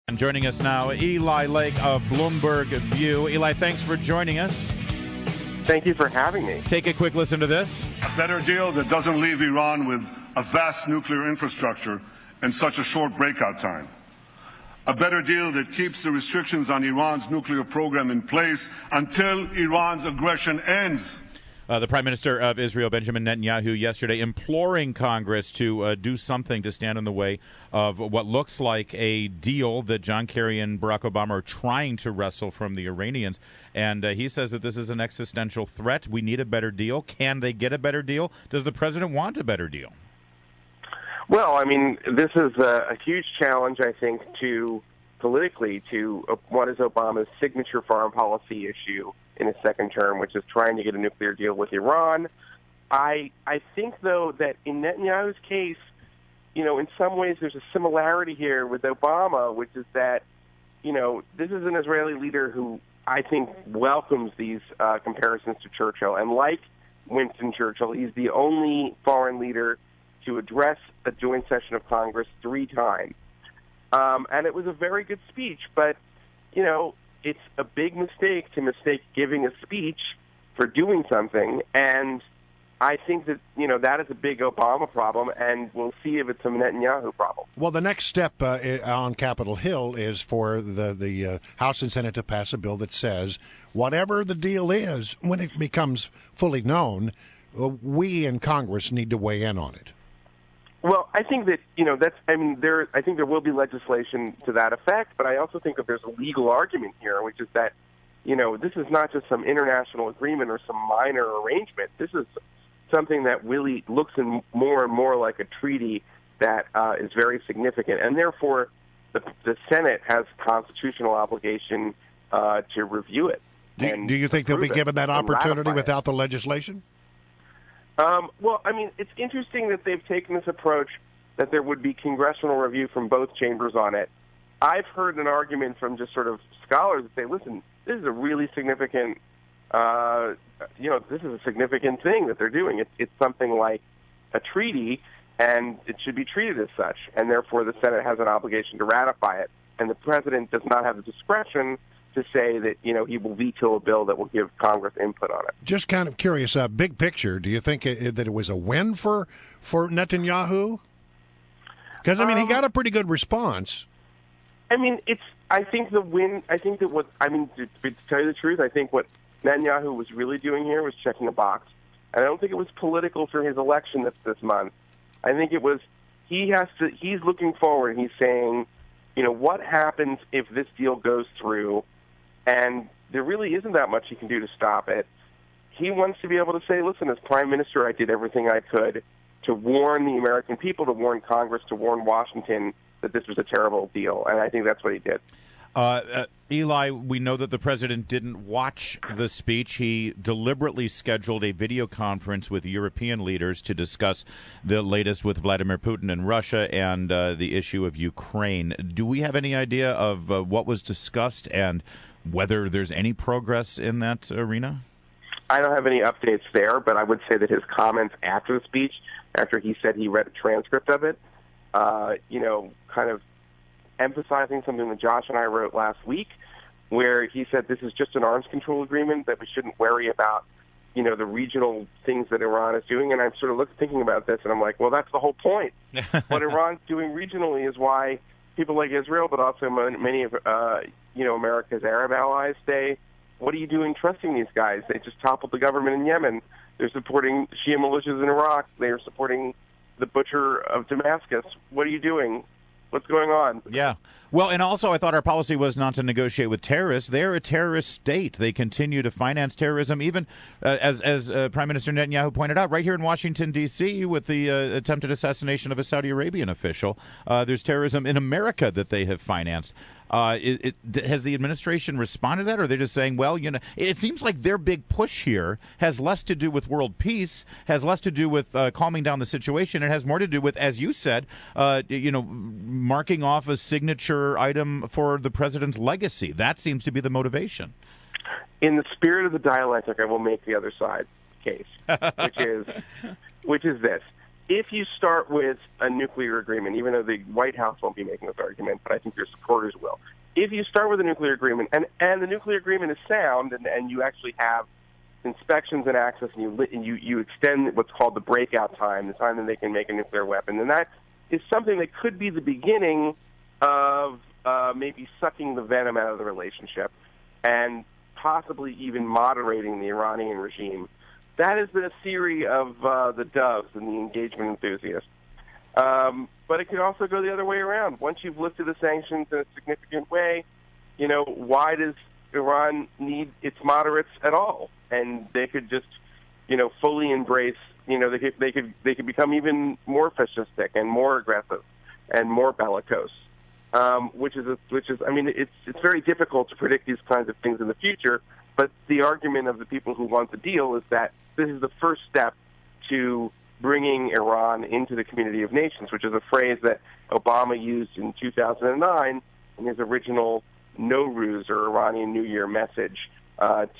And joining us now, Eli Lake of Bloomberg View. Eli, thanks for joining us. Thank you for having me. Take a quick listen to this. A better deal that doesn't leave Iran with a vast nuclear infrastructure and such a short breakout time. A better deal that keeps the restrictions on Iran's nuclear program in place until Iran's aggression ends. The Prime Minister of Israel, Benjamin Netanyahu, yesterday imploring Congress to do something to stand in the way of what looks like a deal that John Kerry and Barack Obama are trying to wrestle from the Iranians. And he says that this is an existential threat. We need a better deal. Can they get a better deal? Does the president want a better deal? Well, I mean, this is a huge challenge, I think, politically to what is Obama's signature foreign policy issue in his second term, which is trying to get a nuclear deal with Iran. I think, though, that in Netanyahu's case, in some ways there's a similarity here with Obama, which is that, this is an Israeli leader who I think welcomes these comparisons to Churchill. And like Winston Churchill, he's the only foreign leader to address a joint session of Congress 3 times. And it was a very good speech, but, it's a big mistake to mistake giving a speech for doing something, and I think that, that is a big Obama problem, and we'll see if it's a Netanyahu problem. Well, the next step on Capitol Hill is for the House and Senate to pass a bill that says whatever the deal is, when it becomes fully known, we in Congress need to weigh in on it. Well, I think that, I think there will be legislation to that effect, but I also think that there's a legal argument here, which is that, this is not just some international agreement or some minor arrangement. This is something that really looks more and more like a treaty that is very significant, and therefore the Senate has constitutional obligation to review it. Do you think they'll be given that opportunity without the legislation? Well, I mean, it's interesting that they've taken this approach that there would be congressional review from both chambers on it. I've heard an argument from just sort of scholars that say, listen, this is a really significant, this is a significant thing that they're doing. It's something like a treaty, and it should be treated as such, and therefore the Senate has an obligation to ratify it. And the president does not have the discretion to say that, he will veto a bill that will give Congress input on it. Just kind of curious, big picture, do you think that it was a win for Netanyahu? Because, he got a pretty good response. I think the win, to tell you the truth, I think what Netanyahu was really doing here was checking a box. And I don't think it was political for his election this month. I think it was, he's looking forward, he's saying, what happens if this deal goes through? And there really isn't that much he can do to stop it. He wants to be able to say, listen, as Prime Minister, I did everything I could to warn the American people, to warn Congress, to warn Washington that this was a terrible deal. And I think that's what he did. Eli, we know that the president didn't watch the speech. He deliberately scheduled a video conference with European leaders to discuss the latest with Vladimir Putin and Russia and the issue of Ukraine. Do we have any idea of what was discussed and whether there's any progress in that arena? I don't have any updates there, but I would say that his comments after the speech, after he said he read a transcript of it, kind of emphasizing something that Josh and I wrote last week, where he said this is just an arms control agreement, that we shouldn't worry about, the regional things that Iran is doing. And I'm sort of thinking about this, and I'm like, well, that's the whole point. What Iran's doing regionally is why people like Israel, but also many of, America's Arab allies say, what are you doing trusting these guys? They just toppled the government in Yemen. They're supporting Shia militias in Iraq. They are supporting the butcher of Damascus. What are you doing? What's going on? Yeah. Well, and also I thought our policy was not to negotiate with terrorists. They're a terrorist state. They continue to finance terrorism, even as Prime Minister Netanyahu pointed out, right here in Washington, D.C., with the attempted assassination of a Saudi Arabian official. There's terrorism in America that they have financed. Has the administration responded to that, or are they just saying, well, it seems like their big push here has less to do with world peace, has less to do with calming down the situation. It has more to do with, as you said, marking off a signature item for the president's legacy. That seems to be the motivation. In the spirit of the dialectic, I will make the other side case, which is this. if you start with a nuclear agreement, even though the White House won't be making this argument, but I think your supporters will. If you start with a nuclear agreement, and the nuclear agreement is sound, and you actually have inspections and access, and you extend what's called the breakout time, the time that they can make a nuclear weapon, then that is something that could be the beginning of maybe sucking the venom out of the relationship and possibly even moderating the Iranian regime. That has been a theory of the doves and the engagement enthusiasts. But it could also go the other way around. Once you've lifted the sanctions in a significant way, why does Iran need its moderates at all? And they could just, fully embrace. They could become even more fascistic and more aggressive and more bellicose. Which is. I mean, it's very difficult to predict these kinds of things in the future. But the argument of the people who want the deal is that this is the first step to bringing Iran into the community of nations, which is a phrase that Obama used in 2009 in his original Nowruz, or Iranian New Year message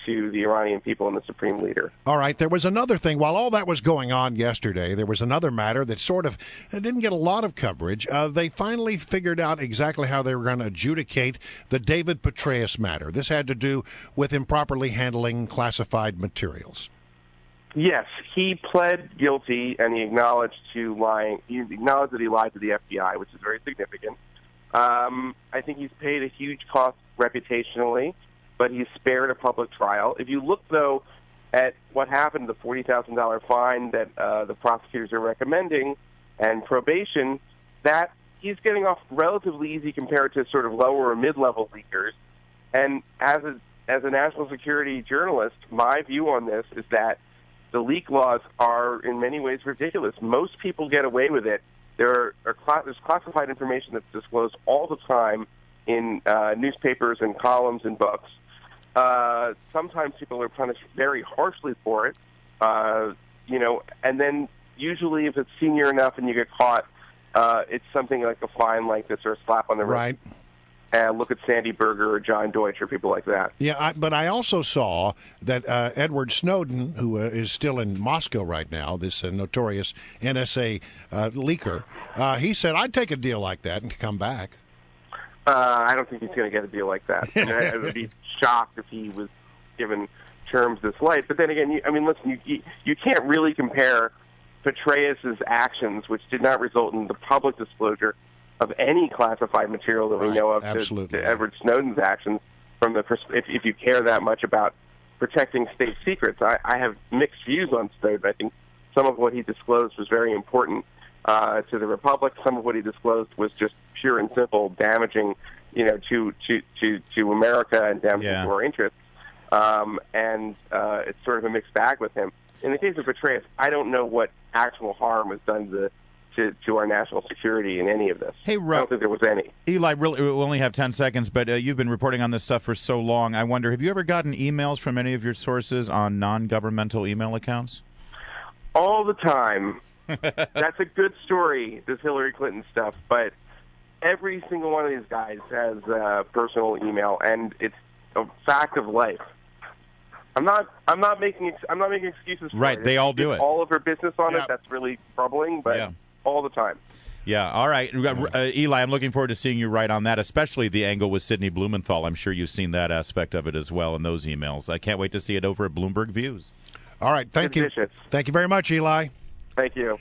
to the Iranian people and the supreme leader. All right, there was another thing. While all that was going on yesterday, there was another matter that sort of didn't get a lot of coverage. They finally figured out exactly how they were going to adjudicate the David Petraeus matter. This had to do with improperly handling classified materials. Yes, he pled guilty, and he acknowledged to lying. He acknowledged that he lied to the FBI, which is very significant. I think he's paid a huge cost reputationally, but he's spared a public trial. If you look, though, at what happened, the $40,000 fine that the prosecutors are recommending and probation, that he's getting off relatively easy compared to sort of lower or mid-level leakers. And as a national security journalist, my view on this is that the leak laws are in many ways ridiculous. Most people get away with it. There's classified information that's disclosed all the time in newspapers and columns and books. Sometimes people are punished very harshly for it, and then usually if it's senior enough and you get caught, it's something like a fine like this or a slap on the wrist. Right. And look at Sandy Berger or John Deutsch or people like that. Yeah, but I also saw that Edward Snowden, who is still in Moscow right now, this notorious NSA leaker, he said, I'd take a deal like that and come back. I don't think he's going to get a deal like that. I would be shocked if he was given terms this light. But then again, listen, you can't really compare Petraeus' actions, which did not result in the public disclosure of any classified material that we know of, to Edward Snowden's actions. From the if you care that much about protecting state secrets, I have mixed views on Snowden. I think some of what he disclosed was very important to the Republic. Some of what he disclosed was just pure and simple damaging, to America and damaging to our interests. And it's sort of a mixed bag with him. In the case of Petraeus, I don't know what actual harm was done to our national security in any of this. Hey, I don't think there was any. Eli, really, we only have 10 seconds, but you've been reporting on this stuff for so long. I wonder, have you ever gotten emails from any of your sources on non-governmental email accounts? All the time. That's a good story, this Hillary Clinton stuff, but every single one of these guys has personal email, and it's a fact of life. I'm not making excuses for it. Right, they all do it. All of her business on it. That's really troubling, but all the time. Yeah, all right. Eli, I'm looking forward to seeing you right on that, especially the angle with Sidney Blumenthal. I'm sure you've seen that aspect of it as well in those emails. I can't wait to see it over at Bloomberg Views. All right, thank you. Thank you very much, Eli. Thank you.